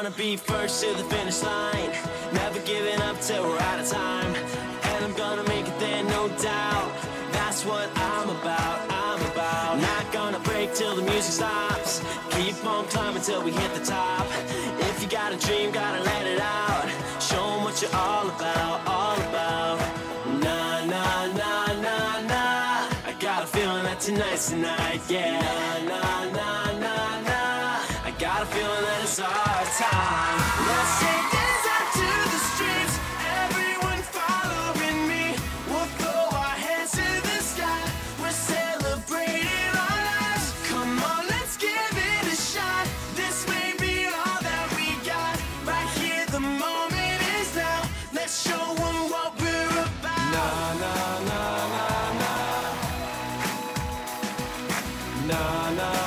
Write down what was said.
gonna be first to the finish line, never giving up till we're out of time. And I'm gonna make it there, no doubt. That's what I'm about, I'm about. Not gonna break till the music stops. Keep on climbing till we hit the top. If you got a dream, gotta let it out. Show 'em what you're all about, all about. Nah, nah, nah, nah, nah. I got a feeling that tonight's the night, yeah. Nah, nah, nah, nah, nah. I got a feeling that it's our time. Let's take this out to the streets. Everyone following me. We'll throw our hands to the sky. We're celebrating our lives. Come on, let's give it a shot. This may be all that we got. Right here, the moment is now. Let's show 'em what we're about. Nah, nah, nah, nah, nah. Nah, nah.